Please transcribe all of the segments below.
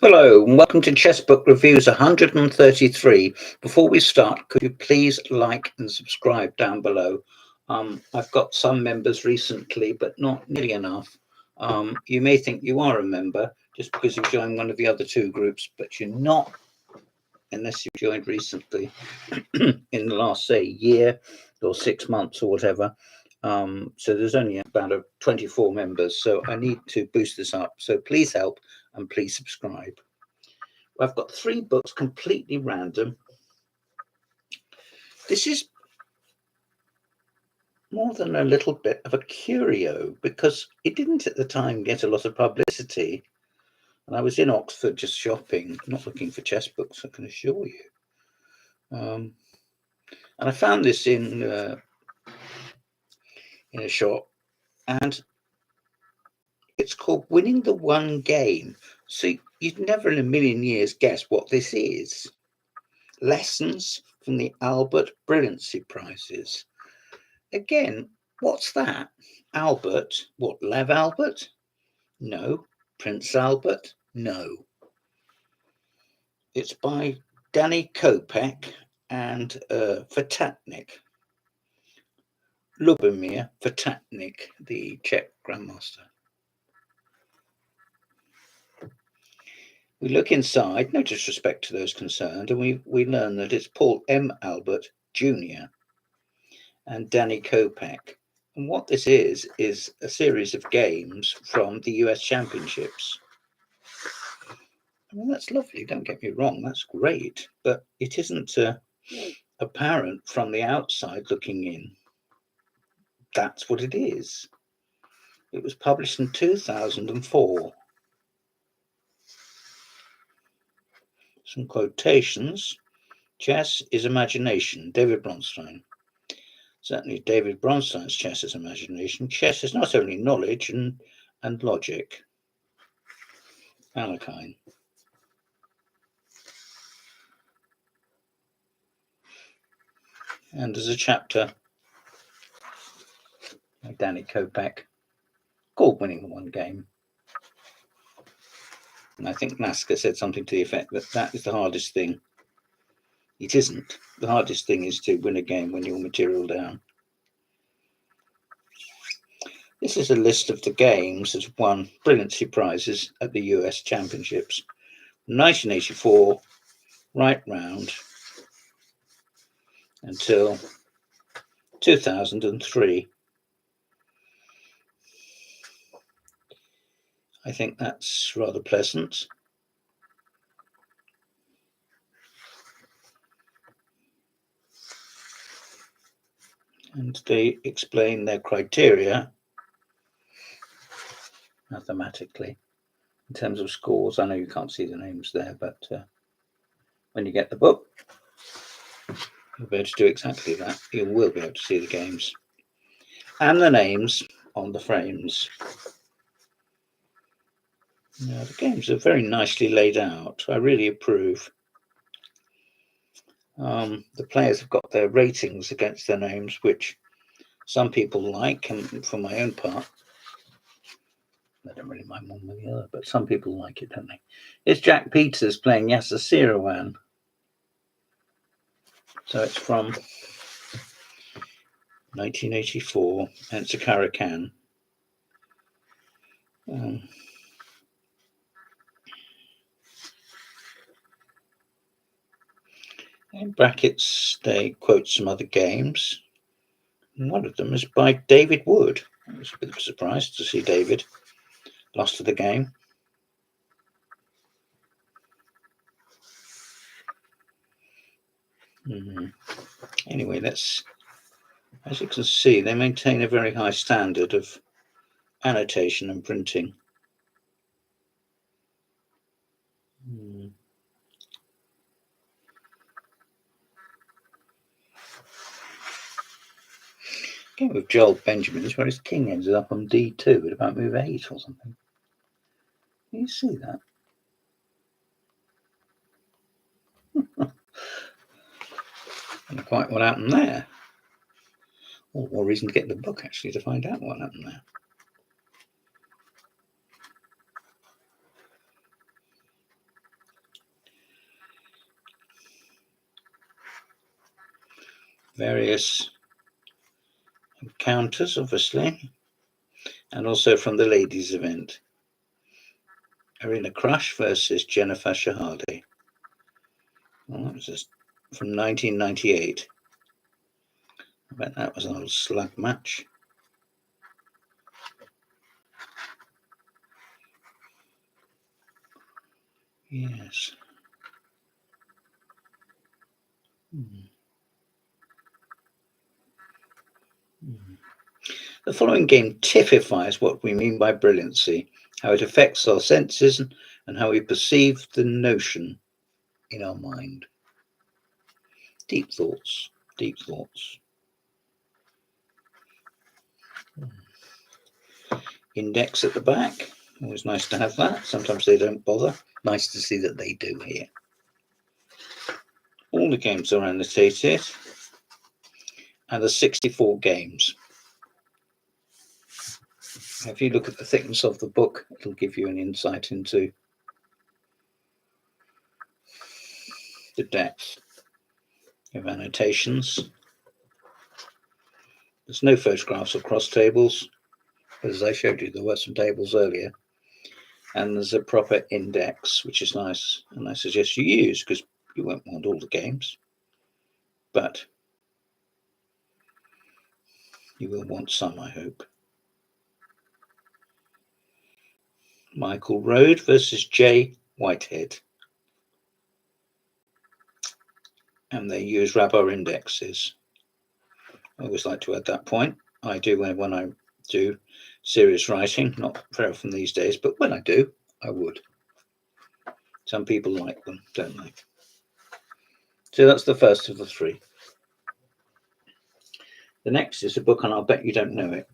Hello and welcome to Chessbook Reviews 133. Before we start, could you please like and subscribe down below? I've got some members recently, but not nearly enough. You may think you are a member just because you've joined one of the other two groups, but you're not unless you've joined recently in the last, say, year or 6 months or whatever. So there's only about 24 members, so I need to boost this up. So please help and please subscribe. I've got 3 books completely random. This is more than a little bit of a curio because it didn't at the time get a lot of publicity. And I was in Oxford just shopping, not looking for chess books, I can assure you. And I found this in a shop, and it's called Winning the One Game. So you'd never in a million years guess what this is. Lessons from the Albert Brilliancy Prizes. Again, what's that? Albert? What, Lev Albert? No. Prince Albert? No. It's by Danny Kopec and Ftacnik. Lubomir Ftacnik, the Czech grandmaster. We look inside, no disrespect to those concerned, and we learn that it's Paul M. Albert Jr. and Danny Kopec. And what this is a series of games from the US Championships. I mean, that's lovely, don't get me wrong, that's great, but it isn't apparent from the outside looking in. That's what it is. It was published in 2004. Some quotations. Chess is imagination, David Bronstein. Certainly David Bronstein's chess is imagination. Chess is not only knowledge and logic. Alakine. And there's a chapter by Danny Kopec called Winning the One Game. And I think Naska said something to the effect that that is the hardest thing. It isn't. The hardest thing is to win a game when you're material down. This is a list of the games that won brilliancy prizes at the US Championships. 1984, right round until 2003. I think that's rather pleasant. And they explain their criteria mathematically in terms of scores. I know you can't see the names there, but when you get the book, you'll be able to do exactly that. You will be able to see the games and the names on the frames. Now, the games are very nicely laid out. I really approve. The players have got their ratings against their names, which some people like, and for my own part, I don't really mind one or the other, but some people like it, don't they? It's Jack Peters playing Yasser Seirawan. So it's from 1984, and it's a Caracan. In brackets, they quote some other games. And one of them is by David Wood. I was a bit of a surprise to see David lost to the game. Anyway, as you can see, they maintain a very high standard of annotation and printing. Game with Joel Benjamin's where his king ended up on d2 at about move 8 or something. Can you see that? I don't know quite what happened there. Or more reason to get the book actually to find out what happened there. various encounters, obviously, and also from the ladies' event. Arena Crush versus Jennifer Shahade. Well, that was just from 1998. I bet that was an old slug match. Yes. The following game typifies what we mean by brilliancy, how it affects our senses, and how we perceive the notion in our mind. Deep thoughts, deep thoughts. Index at the back. Always nice to have that. Sometimes they don't bother. Nice to see that they do here. All the games are annotated. And there's 64 games. If you look at the thickness of the book, it'll give you an insight into the depth of annotations. There's no photographs or cross tables. As I showed you, there were some tables earlier. And there's a proper index, which is nice. And I suggest you use, because you won't want all the games. But you will want some, I hope. Michael Road versus Jay Whitehead. And they use rubber indexes. I always like to add that point. I do when I do serious writing, not very often these days, but when I do, I would. Some people like them, don't they? So that's the first of the three. The next is a book, and I'll bet you don't know it.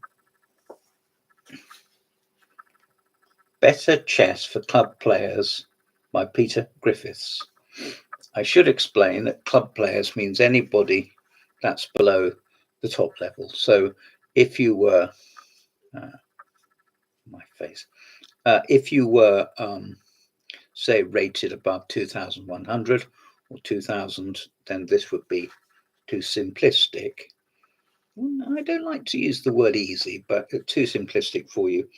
Better Chess for Club Players by Peter Griffiths. I should explain that club players means anybody that's below the top level. So if you were, if you were, say, rated above 2,100 or 2,000, then this would be too simplistic. I don't like to use the word easy, but too simplistic for you.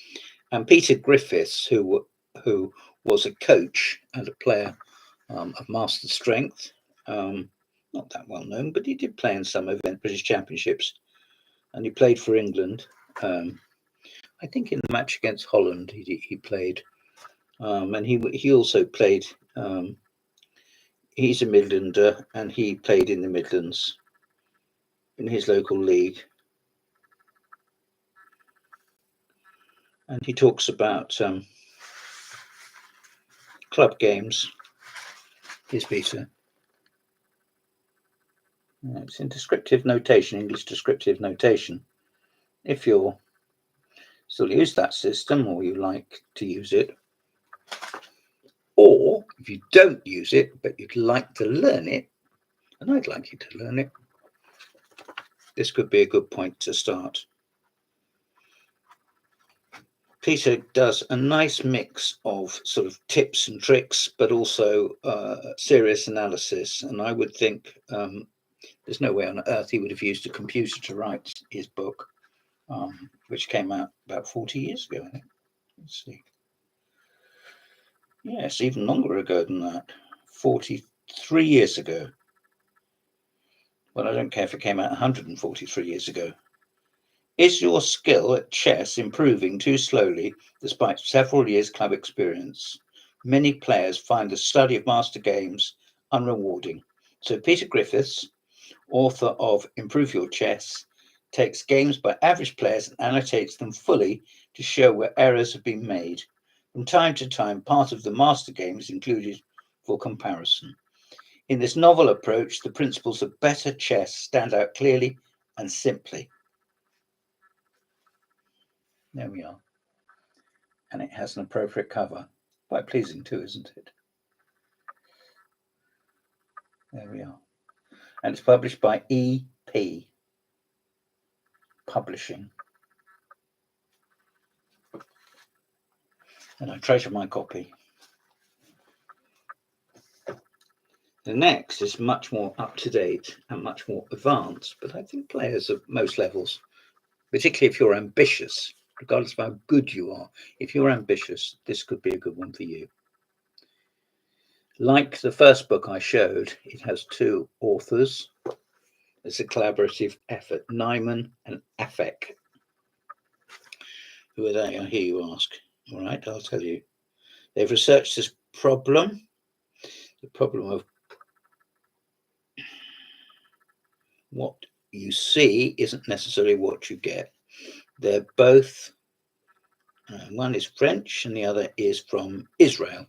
And Peter Griffiths, who was a coach and a player of Master Strength, not that well known, but he did play in some event British Championships, and he played for England. I think in the match against Holland, he played, and he also played. He's a Midlander, and he played in the Midlands in his local league. And he talks about club games. Here's Peter. It's in descriptive notation, English descriptive notation. If you're still use that system, or you like to use it, or if you don't use it but you'd like to learn it, and I'd like you to learn it, this could be a good point to start. Peter does a nice mix of sort of tips and tricks, but also serious analysis. And I would think there's no way on earth he would have used a computer to write his book, which came out about 40 years ago, I think. Let's see. Yes, even longer ago than that. 43 years ago. Well, I don't care if it came out 143 years ago. Is your skill at chess improving too slowly despite several years club experience? Many players find the study of master games unrewarding. So Peter Griffiths, author of Improve Your Chess, takes games by average players and annotates them fully to show where errors have been made. From time to time, part of the master game is included for comparison. In this novel approach, the principles of better chess stand out clearly and simply. There we are. And it has an appropriate cover. Quite pleasing too, isn't it? There we are. And it's published by EP Publishing. And I treasure my copy. The next is much more up-to-date and much more advanced, but I think players of most levels, particularly if you're ambitious, regardless of how good you are, if you're ambitious, this could be a good one for you. Like the first book I showed, it has two authors. It's a collaborative effort, Neiman and Afek. Who are they, I hear you ask? All right, I'll tell you. They've researched this problem, the problem of what you see isn't necessarily what you get. They're both, one is French and the other is from Israel.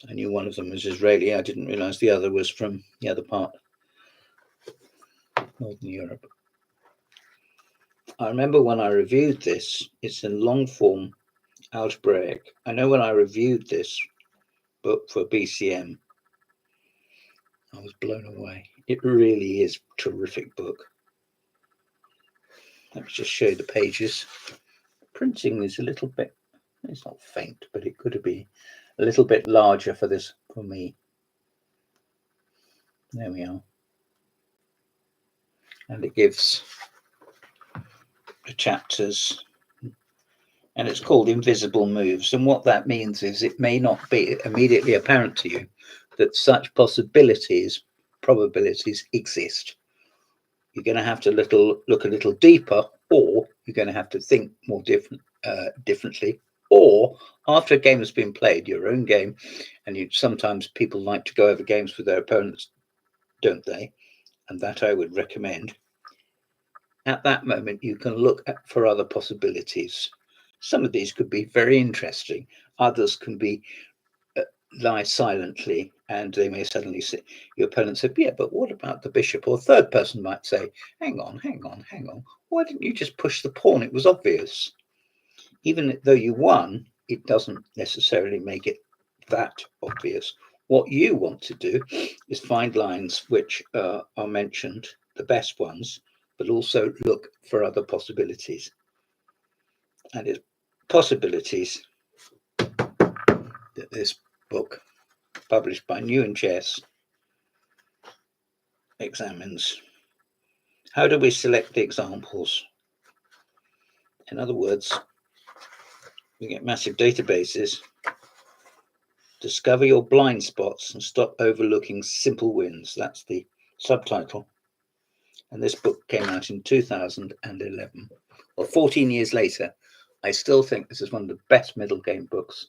I knew one of them was Israeli. I didn't realize the other was from the other part, Northern Europe. I remember when I reviewed this, it's in long form algebraic. I know when I reviewed this book for BCM, I was blown away. It really is a terrific book. Let me just show you the pages. Printing is a little bit, it's not faint, but it could be a little bit larger for this, for me. There we are. And it gives the chapters, and it's called Invisible Moves. And what that means is it may not be immediately apparent to you that such probabilities exist. You're going to have to look a little deeper, or you're going to have to think more differently. Or after a game has been played, your own game, and sometimes people like to go over games with their opponents, don't they? And that I would recommend. At that moment, you can look for other possibilities. Some of these could be very interesting. Others can be lie silently, and they may suddenly say, your opponent said, yeah, but what about the bishop? Or a third person might say, hang on. Why didn't you just push the pawn? It was obvious. Even though you won, it doesn't necessarily make it that obvious. What you want to do is find lines which are mentioned, the best ones, but also look for other possibilities. And it's possibilities that this book, published by New and Chess, examines. How do we select the examples? In other words, we get massive databases. Discover your blind spots and stop overlooking simple wins. That's the subtitle. And this book came out in 2011. Well, 14 years later, I still think this is one of the best middle game books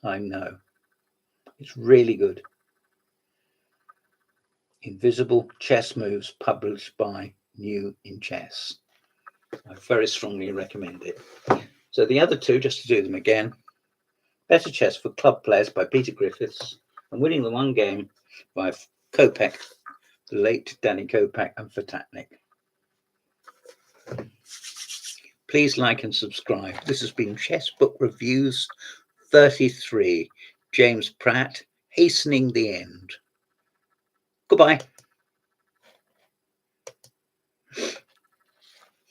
I know. It's really good. Invisible Chess Moves, published by New in Chess. I very strongly recommend it. So the other two, just to do them again, Better Chess for Club Players by Peter Griffiths, and Winning the One Game by Kopec, the late Danny Kopec, and Ftacnik. Please like and subscribe. This has been Chess Book Reviews 33, James Pratt, Hastening the End. Goodbye.